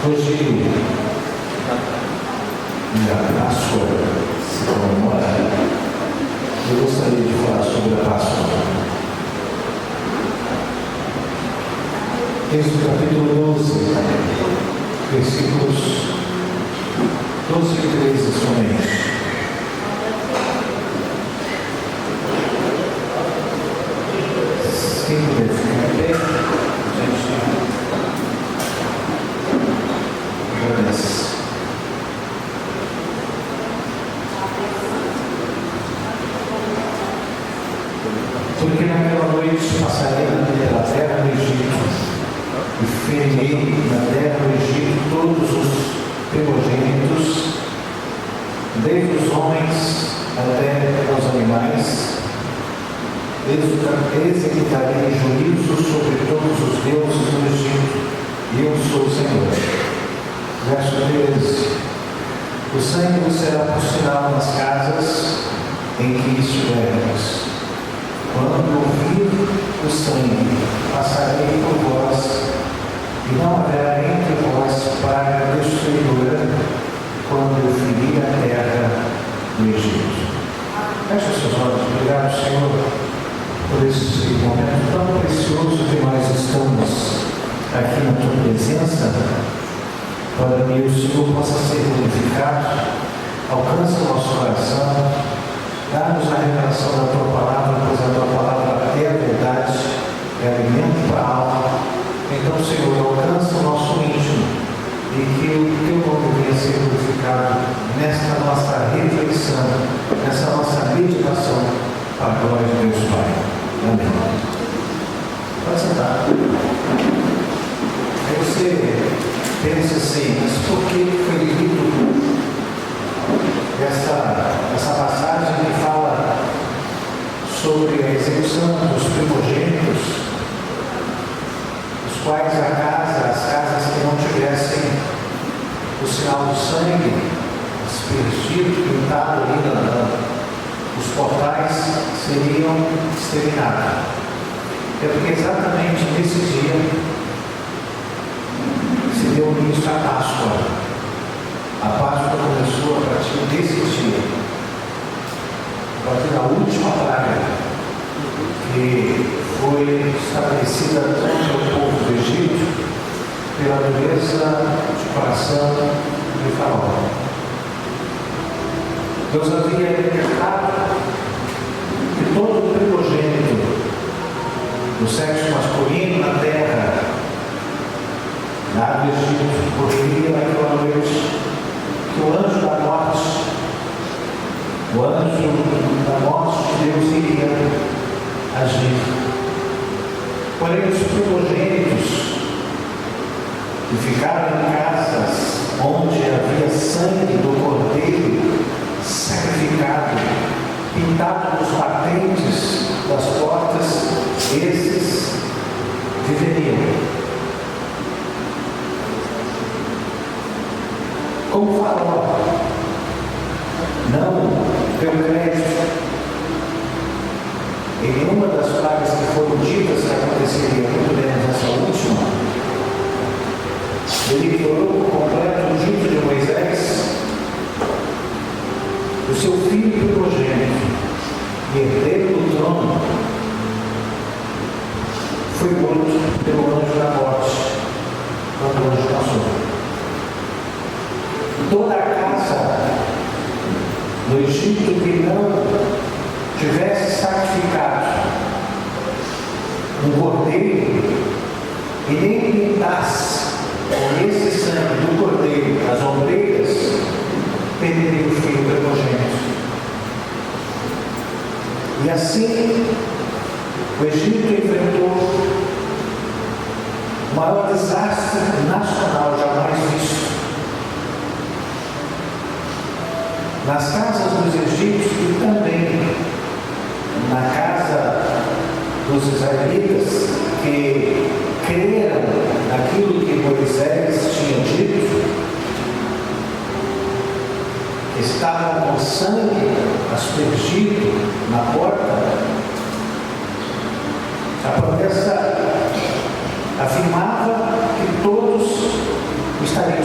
Hoje, a Páscoa se comemora. Eu gostaria de falar sobre a Páscoa. Êxodo capítulo 12, versículos 12 e 13 somente. Quem puder ficar em pé, a gente agradece. Porque naquela noite passarei pela terra do Egito e ferirei na terra do Egito todos os primogênitos, desde os homens até aos animais. Executarei juízo sobre todos os deuses do Egito, e eu sou o Senhor. Verso 13. O sangue será por sinal nas casas em que estivermos. Quando ouvir o sangue, passarei por vós, e não haverá entre vós praga destruidora, quando eu ferir a terra do Egito. Feche os seus olhos. Obrigado, Senhor, por esse momento tão precioso que nós estamos aqui na tua presença, para que o Senhor possa ser glorificado. Alcance o nosso coração, dá-nos a revelação da tua palavra, pois a tua palavra é a verdade, é alimento para a alma. Então, Senhor, alcance o nosso íntimo e que o teu nome venha ser glorificado nesta nossa reflexão, nessa nossa meditação, para a glória de Deus Pai. Amém. Pode sentar. Aí você pensa assim, mas por que foi lido essa passagem que fala sobre a execução dos primogênitos, os quais as casas que não tivessem o sinal do sangue aspergido, pintado ali os portais, seriam exterminados. É porque exatamente nesse dia se deu início à Páscoa. A Páscoa começou a partir desse dia, a partir da última praga que foi estabelecida contra o povo do Egito pela dureza de coração de Faraó. Deus havia decretado que todo primogênito do sexo masculino na terra, lá do Egito, morreria naquela noite, que o anjo da morte de Deus iria agir. Porém, os primogênitos que ficaram em casas onde havia sangue do cordeiro sacrificado, pintado nos batentes das portas, esses viveriam. Como Faraó não deu crédito em nenhuma das pragas que foram ditas que aconteceria, muito menos essa última, ele ignorou por completo o dito de Moisés. O seu filho primogênito, herdeiro do trono, foi morto pelo anjo da morte, quando o anjo passou. Toda a casa do Egito que não tivesse sacrificado um cordeiro e nem pintasse com esse sangue do cordeiro as ombreiras, perderia o filho primogênito. E assim o Egito enfrentou o maior desastre nacional jamais visto. Nas casas dos egípcios e também na casa dos israelitas que creram naquilo que Moisés tinha dito, estavam com sangue aspergido na porta, a promessa afirmava que todos estariam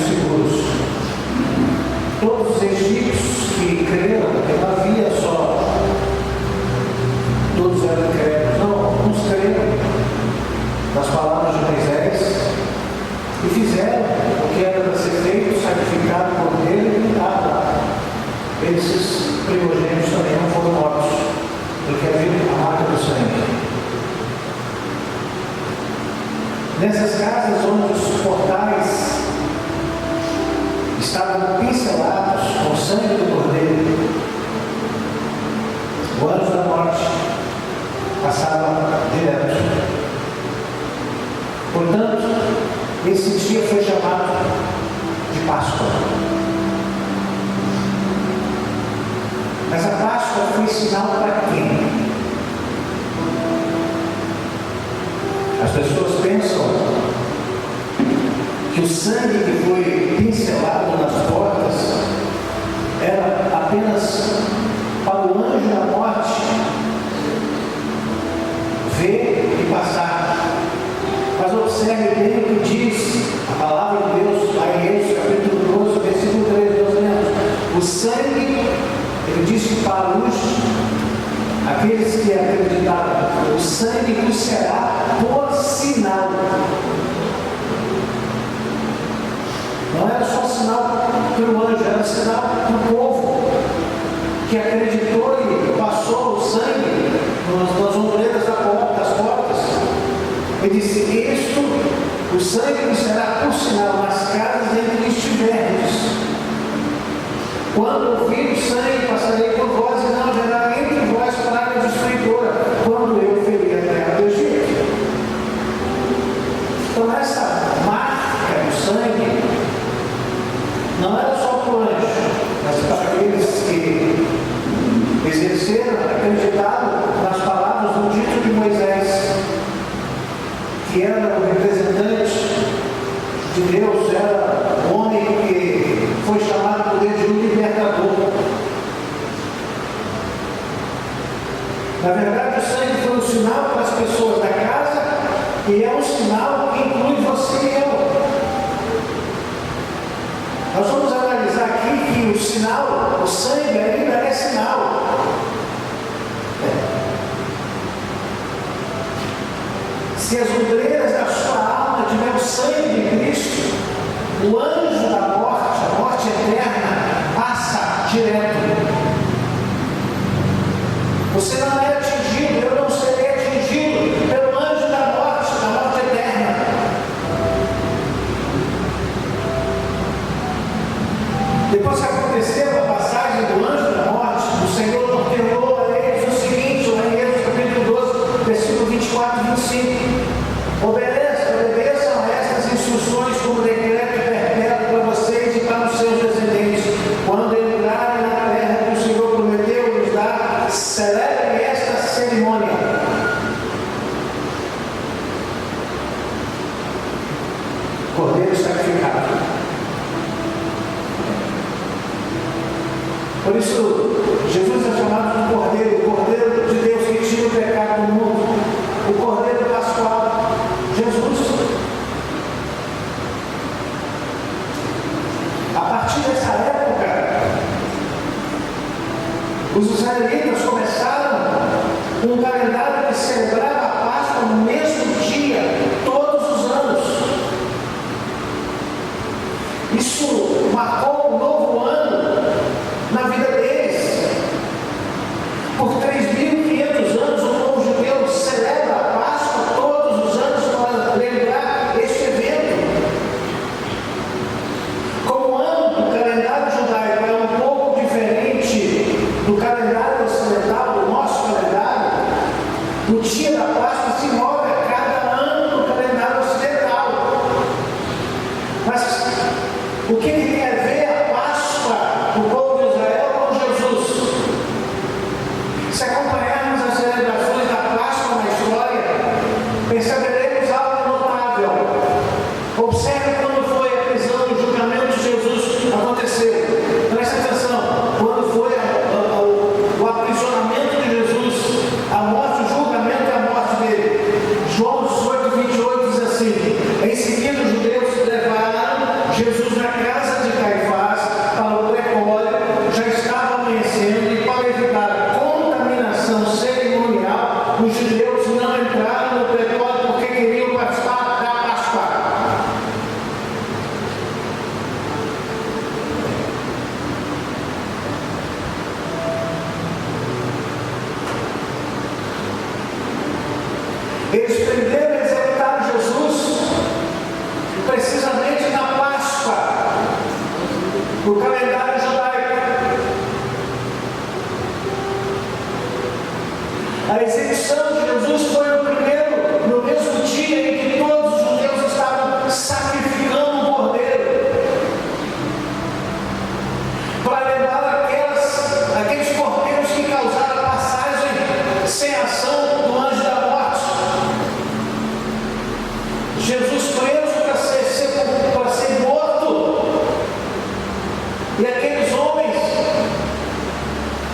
Páscoa. Mas a Páscoa foi sinal para quem? As pessoas pensam que o sangue que foi pincelado nas portas era apenas para o anjo da morte ver e passar. Mas observe bem o que diz a palavra de Deus, lá em Êxodo, capítulo 12, versículo 3, nós lemos. O sangue, ele disse para aqueles que acreditaram, o sangue vos será por sinal. Não era só sinal para o anjo, era sinal para o povo que acreditou e passou o sangue nas ombreiras das portas. Ele disse: isto, o sangue vos será por sinal nas casas em que estiverdes. Quando ouvir o sangue, passarei por vós, e não haverá entre vós praga destruidora, quando eu ferir a terra do Egito. Então, essa marca do sangue não era só para o anjo, mas para aqueles que exerceram, acreditaram nas palavras do dito de Moisés, que era o representante de Deus, era o homem que foi chamado por Deus de um libertador. Na verdade, o sangue foi um sinal para as pessoas da casa, e é um sinal que inclui você e eu. Nós vamos analisar aqui que o sinal, o sangue ainda é sinal. Se as ombreiras da sua alma tiver o sangue de Cristo, o anjo da morte, a morte eterna, passa direto. Você não é atingido, eu não serei atingido pelo anjo da morte eterna. Depois que aconteceu a passagem do anjo da morte, o Senhor ordenou a eles o seguinte, lá em Êxodo capítulo 12, versículo 24 e 25. Obedeçam a estas instruções como decreto perpétuo para vocês e para os seus descendentes. Quando entrarem na terra que o Senhor prometeu nos dar, celebrem esta cerimônia. Cordeiro sacrificado. Por isso, Jesus é chamado de Cordeiro, o Cordeiro de Deus que tira o pecado do mundo, o Cordeiro Pascual, Jesus. A partir dessa época, os israelitas começaram um calendário que celebrava a Páscoa no mesmo dia, todos os anos. Isso marcou um novo ano na vida deles. Por 3.500 anos, o povo judeu celebra a Páscoa todos os anos para lembrar este evento. Como o ano do calendário judaico é um pouco diferente do calendário ocidental, do nosso calendário, o dia da Páscoa se move a cada ano no calendário ocidental. Mas o que tem a ver a Páscoa do povo de Israel com Jesus? Se acompanharmos as celebrações da Páscoa na história, perceberemos algo notável. Observe quando foi a prisão e o julgamento de Jesus aconteceu. Presta atenção, quando foi o aprisionamento de Jesus, a morte, o julgamento e a morte dele. João 18, 28 diz assim: em seguida os judeus levaram Jesus na casa de Caifás para o prepólio, já estava amanhecendo, e para evitar contaminação cerimonial, os judeus não entraram no prepólio porque queriam participar da Páscoa. Eles prenderam e executaram Jesus precisamente na Páscoa.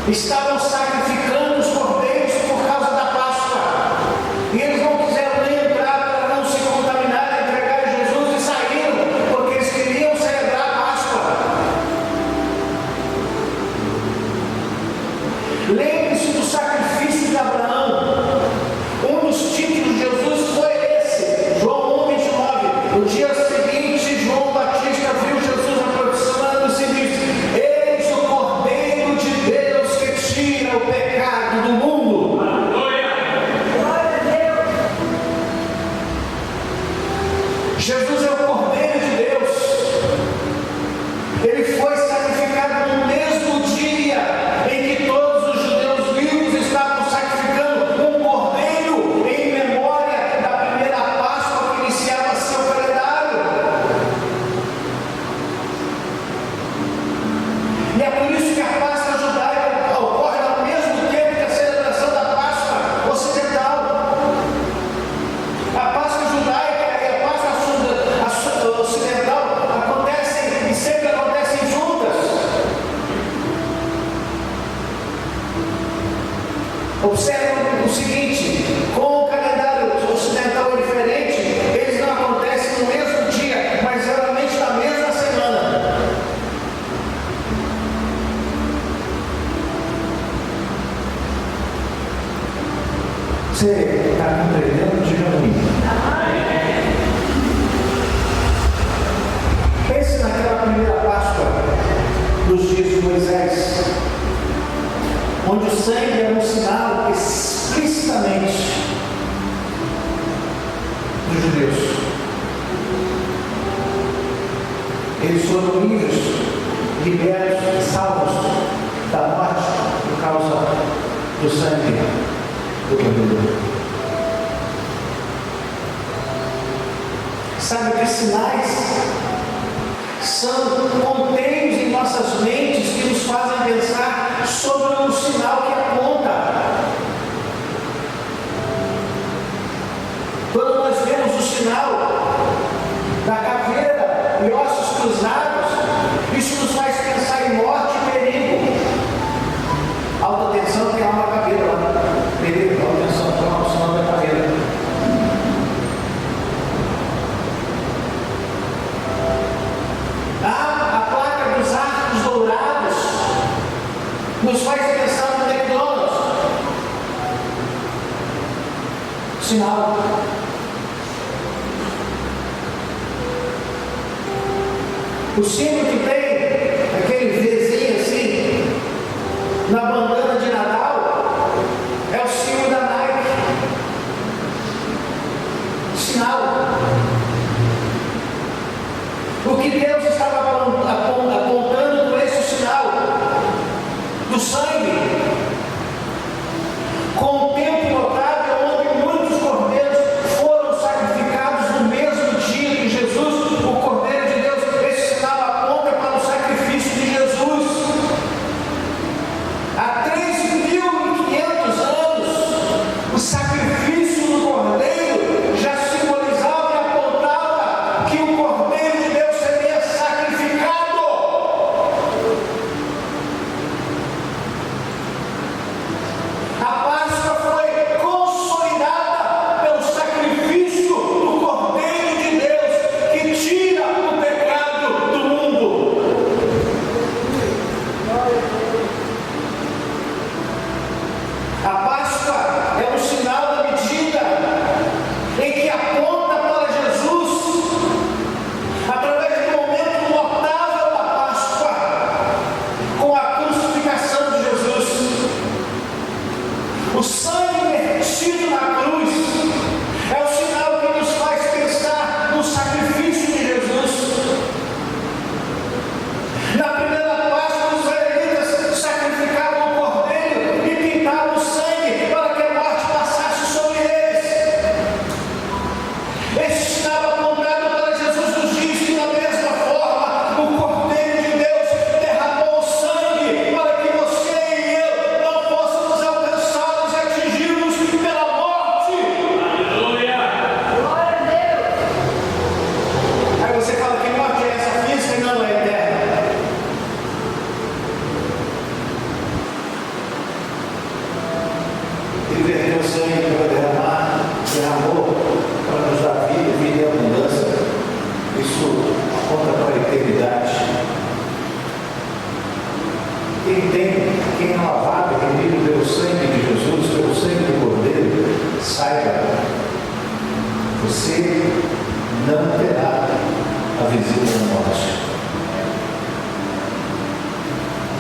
estavam sacrificando os cordeiros por causa da Páscoa. E eles não quiseram nem entrar para não se contaminar, entregar a Jesus e saíram, porque eles queriam celebrar a Páscoa. Lembre-se do sacrifício de Abraão. Um dos títulos de Jesus foi esse, João 1:29. No dia seguinte, João Batista viu Jesus aproximando-se e disse: eis o Cordeiro de Deus que tira o pecado do mundo. Jesus é o Cordeiro de Deus. Ele foi sacrificado no mesmo dia em que todos os judeus vivos estavam sacrificando um cordeiro em memória da primeira Páscoa que iniciava seu calendário. E é por isso que a Páscoa judaica ocorre ao mesmo tempo que a celebração da Páscoa ocidental. A Páscoa judaica e a Páscoa ocidental acontecem e sempre acontecem juntas. Observe o seguinte: como o calendário ocidental é diferente, eles não acontecem no mesmo dia, mas geralmente na mesma semana. Você está compreendendo? Diga para mim. Pense naquela primeira Páscoa dos dias de Moisés, onde o sangue era um sinal explicitamente dos judeus. Eles foram livres, libertos e salvos da morte por causa do sangue do Cordeiro. Sabe que sinais são conteiros em nossas mentes que nos fazem pensar sobre um sinal que aponta. Quando nós vemos o sinal da caveira e ossos cruzados, isso nos faz pensar em morte e perigo. Alta tensão tem uma caveira lá. Perigo, alta tensão tem o sinal da caveira. A placa dos arcos dourados nos faz pensar no McDonald's. Sinal. O símbolo que tem aquele Vzinho assim na bandana de Natal é o símbolo da Nike. Sinal. O que Deus estava apontando por esse sinal do sangue, com o tempo notável onde muitos cordeiros foram sacrificados no mesmo dia que Jesus, o Cordeiro de Deus. Esse sinal aponta para o sacrifício de Jesus. Há 3.500 anos, o sacrifício do Cordeiro já simbolizava e apontava que o Cordeiro de Deus seria sacrificado. eternidade. Quem é lavado, remido pelo sangue de Jesus, pelo sangue do Cordeiro, saiba, você não terá a visita da morte.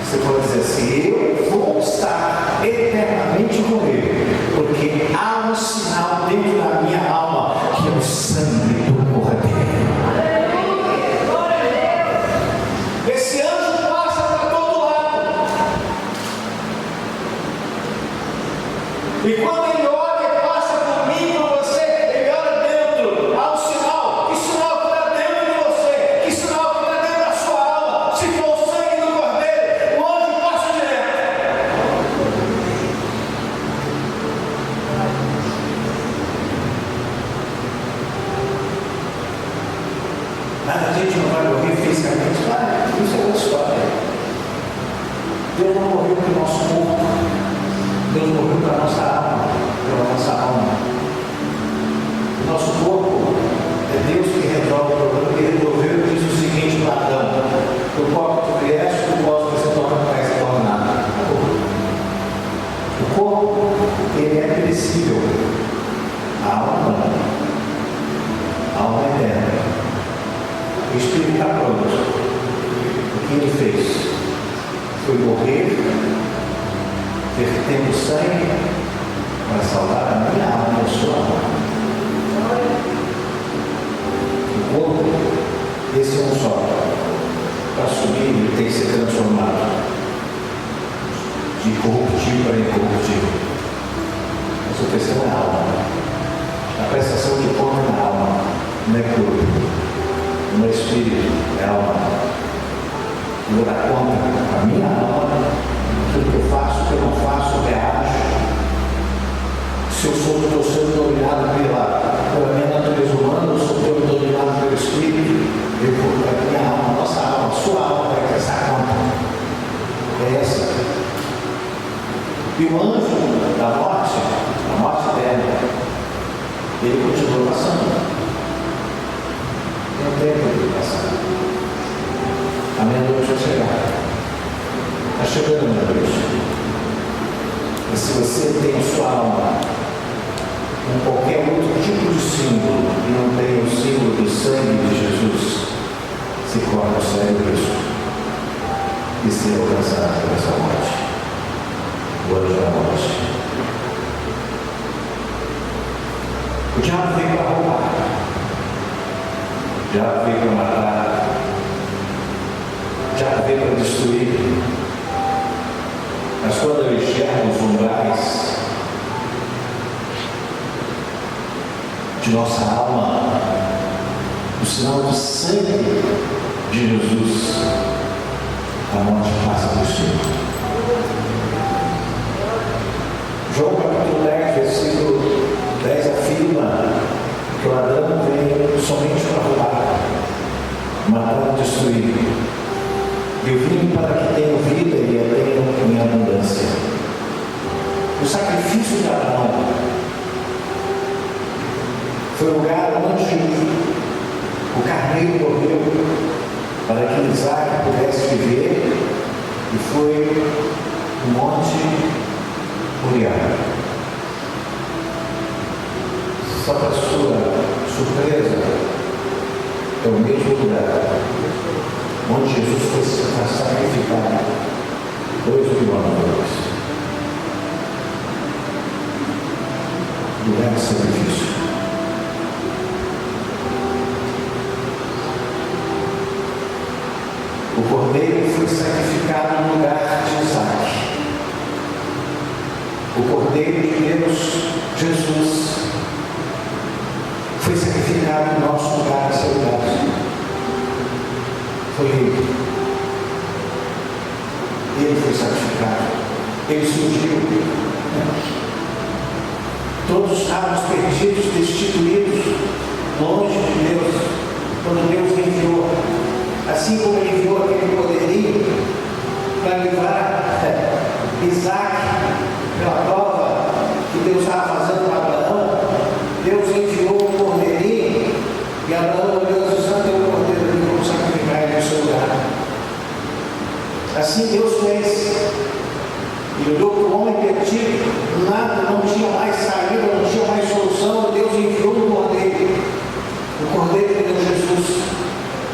Você pode dizer assim: eu vou estar eternamente com Ele, porque há um sinal dentro da minha alma, que é o sangue do Cordeiro. Esse anjo passa para todo lado, e quando ele olha e passa por mim, por você, ele olha dentro, há um sinal. Que sinal que está dentro de você? Que sinal que está dentro da sua alma? Se for o sangue do Cordeiro, o anjo passa direto. Nada, a gente não vai morrer fisicamente. Isso é outra história. Deus não morreu pelo nosso corpo, Deus morreu pela nossa alma, pela nossa alma. O nosso corpo é Deus que resolve o problema, que resolveu e diz o seguinte para Adão: do qual tu vieste, do qual você torna, não vai se tornar. O corpo, ele é perecível. A alma não. A alma é eterna. O Espírito está pronto. O que ele fez foi morrer, vertendo sangue para salvar a minha alma e a sua alma. O corpo, esse é um só. Para subir, ele tem que ser transformado de corruptível para incorruptível. Mas a questão é a alma. A prestação de conta é na alma, não é corpo. Não é espírito, é alma. Eu vou dar conta a minha alma, aquilo que eu faço, o que eu não faço, o que reajo. Se eu estou sendo dominado pela minha natureza humana, eu sou dominado pelo espírito, eu vou para a minha alma, a nossa alma, a sua alma vai prestar conta. É essa. E o anjo da morte, a morte eterna, ele continua passando. Não tem tempo de passar. A meia-noite vai chegar. Está chegando a meia-noite. E se você tem a sua alma com qualquer outro tipo de símbolo e não tem o símbolo do sangue de Jesus, se corre o sangue do Cristo e ser alcançado por essa morte. O anjo da morte. O diabo veio para roubar. Já veio para matar, já veio para destruir. Mas quando eu enxergo os umbrais de nossa alma, o sinal do sangue de Jesus, a morte passa por cima. João capítulo 10, versículo 10 afirma que o Adão veio somente para roubar, matar e destruir. Eu vim para que tenham vida e a tenham em abundância. O sacrifício de Adão foi o lugar onde o carneiro morreu para que Isaac pudesse viver, e foi o Monte Moriá. Só para sua surpresa, é o mesmo lugar onde Jesus foi sacrificado 2.000 anos depois. Lugar de sacrifício. O cordeiro foi sacrificado no lugar de Isaac. O cordeiro de Deus, Jesus, foi sacrificado no nosso lugar de saudade. Foi ele. Ele foi sacrificado. Ele surgiu. Todos estávamos perdidos, destituídos, longe de Deus, quando Deus enviou. Assim como ele enviou aquele poderio para livrar Isaac pela prova que Deus estava fazendo para Abraão, Deus enviou um cordeirinho e Abraão olhou e disse: "Não tem um cordeiro ali, vamos sacrificar ele." Assim Deus fez. E olhou para o homem perdido, nada, não tinha mais saída, não tinha mais solução, e Deus enviou o Cordeiro que deu Jesus,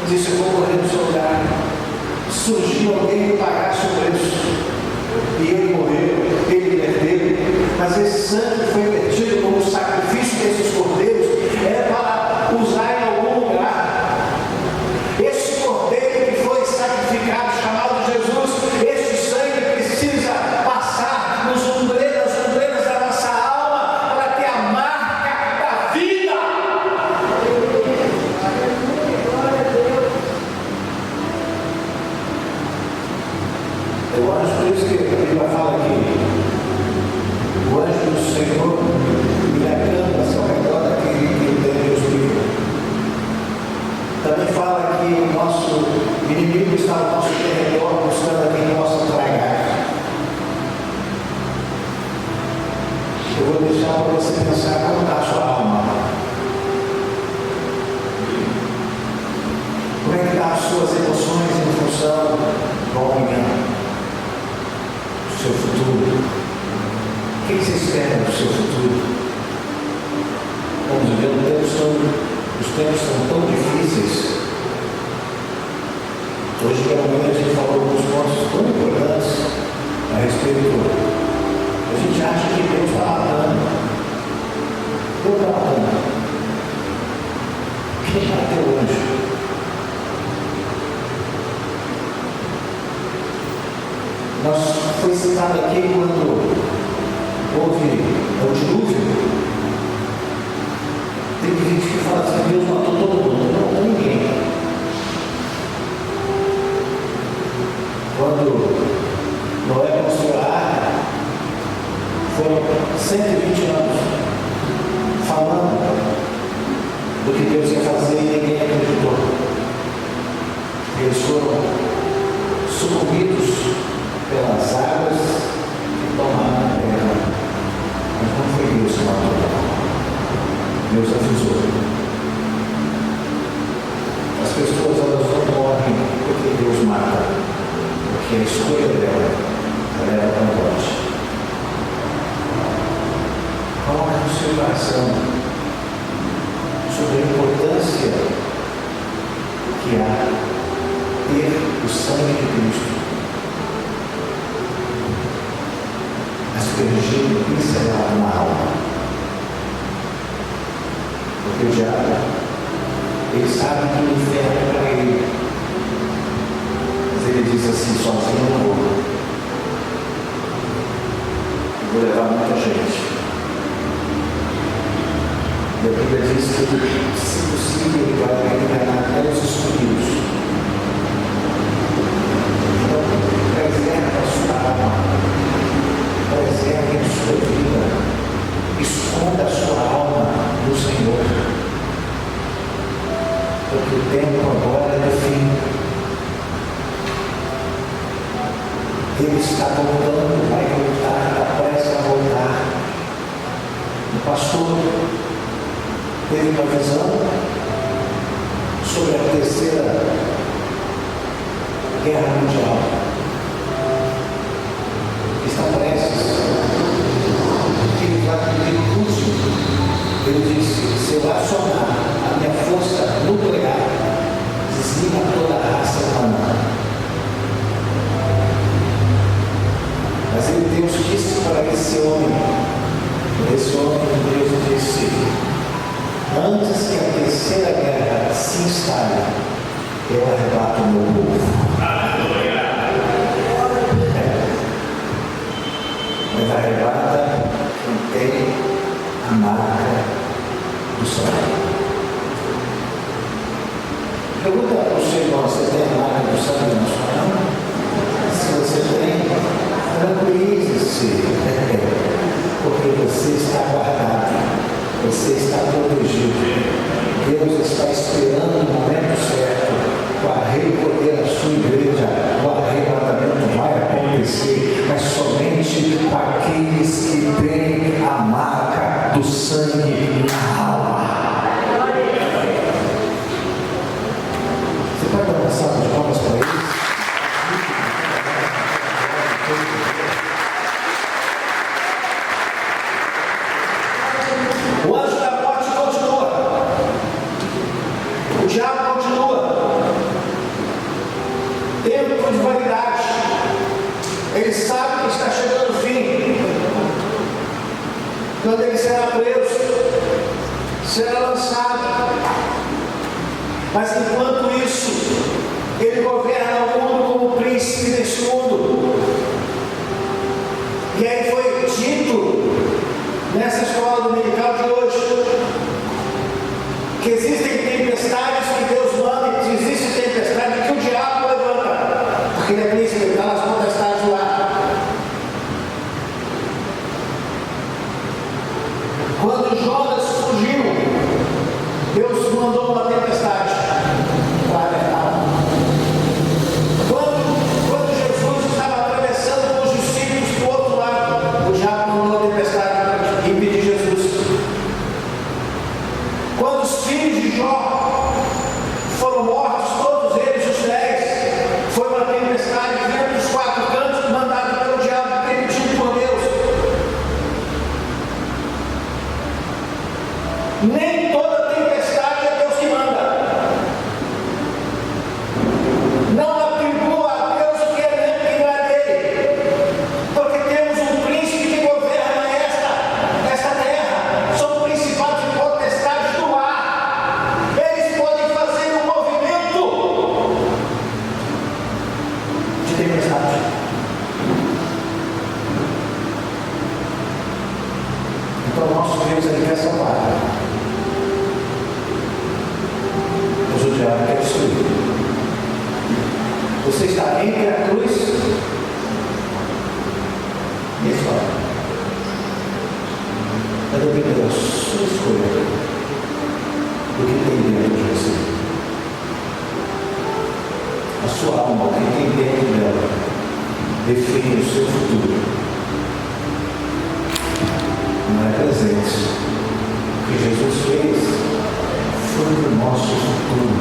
disse: eu vou morrer no seu lugar. Surgiu alguém que pagasse o preço, e ele morreu, ele perdeu, mas esse sangue foi vertido como sacrifício desses cordeiros, é para usar em algum lugar. Esse cordeiro que foi sacrificado, chamado Jesus, esse sangue precisa passar nos ombreiras da nossa alma, para ter a marca da vida. Eu acho por isso que a Bíblia fala aqui: o anjo do Senhor me acampa ao redor daquele que tem Deus livre. Também fala que o nosso inimigo está ao nosso redor, buscando a quem possa tragar. Eu vou deixar para você pensar como está a sua alma. Como é que estão as suas emoções em função do amanhã? Seu futuro. O que você espera do seu futuro? Vamos ver, os tempos são tão difíceis. Hoje pela manhã a gente falou alguns pontos tão importantes a respeito. A gente acha que Deus está matando. Deus está matando. Quem bateu o anjo? Foi citado aqui quando houve o dilúvio. Tem gente que fala assim: Deus matou todo mundo. Não matou ninguém. Quando Noé construiu a arca, foram 120 anos falando do que Deus ia fazer e ninguém acreditou. Eles foram sucumbidos pelas águas que tomaram a terra. Mas não foi Deus que matou. Deus avisou. As pessoas, elas não morrem porque Deus mata, porque a escolha dela leva para a morte. Coloque no seu coração sobre a importância que há ter o sangue de Cristo aspergido, pincelado na alma. Porque o diabo, ele sabe que o inferno é para ele. Mas ele diz assim: sozinho eu não vou. Eu vou levar muita gente. E a Bíblia diz que, se possível, ele vai enganar até os escolhidos. Então, preserva a sua alma. Preserve a sua vida, esconda a sua alma no Senhor, porque o tempo agora é do fim. Ele está voltando, vai voltar, está prestes a voltar. O pastor teve uma visão sobre a terceira guerra mundial. Está prestes. Ele vai pedir curso. Ele disse: se eu acionar a minha força nuclear, dizima toda a raça humana. Mas Deus disse para esse homem, Deus disse: antes que a terceira guerra se instale, eu arrebato o meu povo. Mas arrebata quem tem a marca do sangue. Pergunta para o seu irmão: você tem a marca do sangue na sua alma? Se você tem, tranquilize-se, porque você está guardado, você está protegido. Deus está esperando o momento certo para recolher a sua igreja. O arrebatamento vai acontecer, mas somente para aqueles que têm a marca do sangue na alma. Você pode dar uma salva de palmas para eles? tempo de validade. Ele sabe que está chegando o fim, quando ele será preso, será lançado. Mas enquanto isso, ele governa o mundo como príncipe deste mundo. E aí foi dito nessa escola dominical de hoje que existem tempestades que Deus manda, e existe tempestade que o diabo levanta, porque ele é príncipe, ele está nas potestades do ar. Quando Jonas fugiu, Deus mandou uma tempestade para alertá-lo. Quando Jesus estava atravessando com os discípulos para o outro lado, o diabo mandou uma tempestade para impedir Jesus. Quando os filhos de Jó foram mortos, todos eles, os 10, foi uma tempestade vindo dos 4 cantos, mandada pelo diabo, permitido por Deus. Nem toda tempestade é Deus que manda. Não atribua a Deus o que não é dele, porque temos um príncipe que governa esta terra. São principados e potestades do ar. Eles podem fazer um movimento de tempestade. Então nosso Deus, ele quer salvar, mas o diabo quer destruir. Você está entre a cruz e a espada. Vai depender da sua escolha, do que tem dentro de você. A sua alma, o que tem dentro dela, define o seu futuro. Não é presente. O que Jesus fez foi o nosso futuro.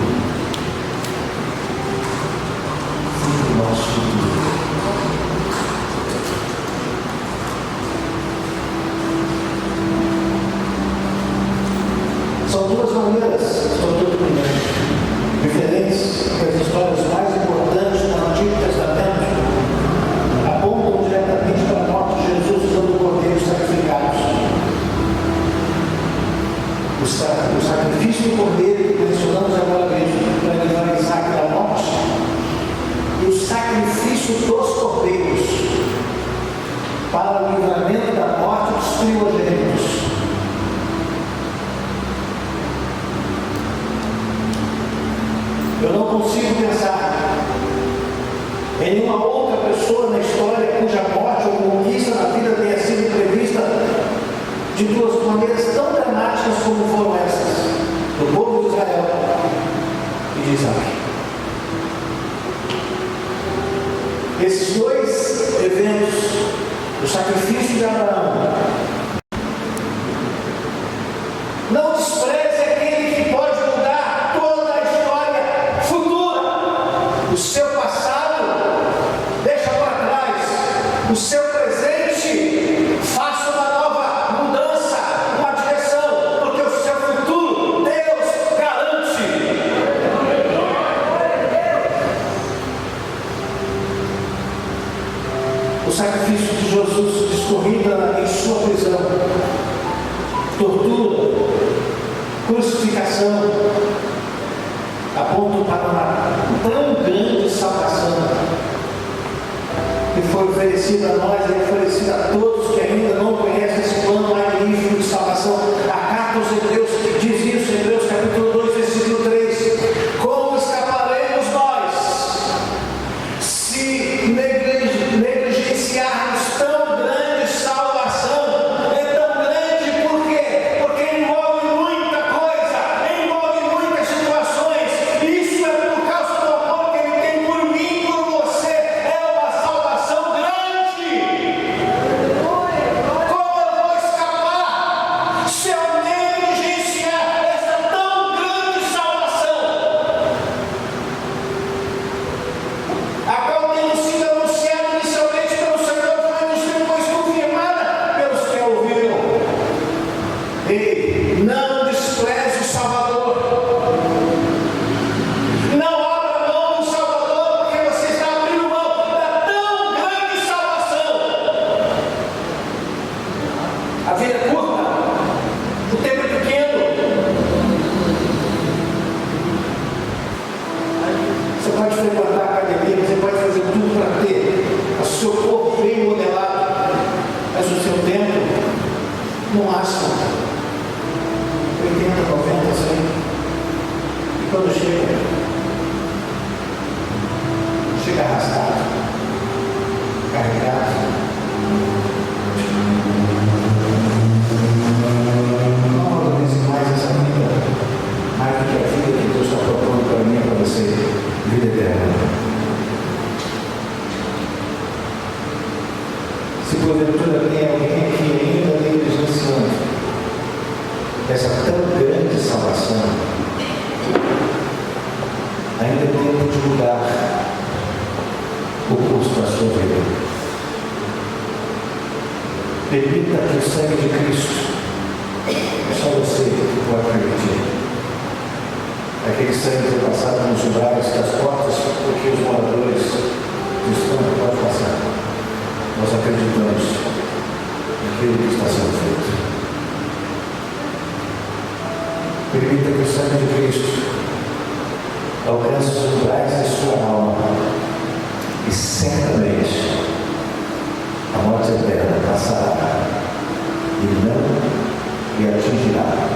Foi o nosso futuro. São duas maneiras, diferentes, que as histórias mais importantes do Antigo Testamento apontam diretamente para a morte de Jesus usando cordeiros sacrificados. O sacrifício do cordeiro que mencionamos agora mesmo para levar Isaac da morte, e o sacrifício dos cordeiros para o livramento da morte dos primogênitos. Eu não consigo pensar em nenhuma outra pessoa na história cuja morte ou conquista na vida tenha sido prevista de duas maneiras tão dramáticas como foram essas, do povo de Israel e de Isaac. Esses dois eventos, o sacrifício de Abraão, não despreze aquele que pode mudar toda a história futura. O seu passado deixa para trás, o seu presente faça uma nova mudança, uma direção, porque o seu futuro Deus garante. O sacrifício de Jesus discorrida em sua prisão, tortura, crucificação, apontam para uma tão grande salvação que foi oferecida a nós e oferecida a todos que ainda não conhecem esse plano magnífico de salvação. A carta aos Hebreus diz isso, Hebreus capítulo 2, versículo 3. Como escaparemos nós se negligenciarmos tão grande salvação? É tão grande por quê? Porque envolve muita coisa, envolve muitas situações. Isso é por causa do amor que Ele tem por mim e por você. É uma salvação grande. Permita que o sangue de Cristo, é só você que pode permitir, aquele sangue foi passado nos umbrais das portas, porque os moradores estão não podem passar. Nós acreditamos naquilo que está sendo feito. Permita que o sangue de Cristo alcance os umbrais de sua alma e certamente a morte eterna passará e não lhe atingirá.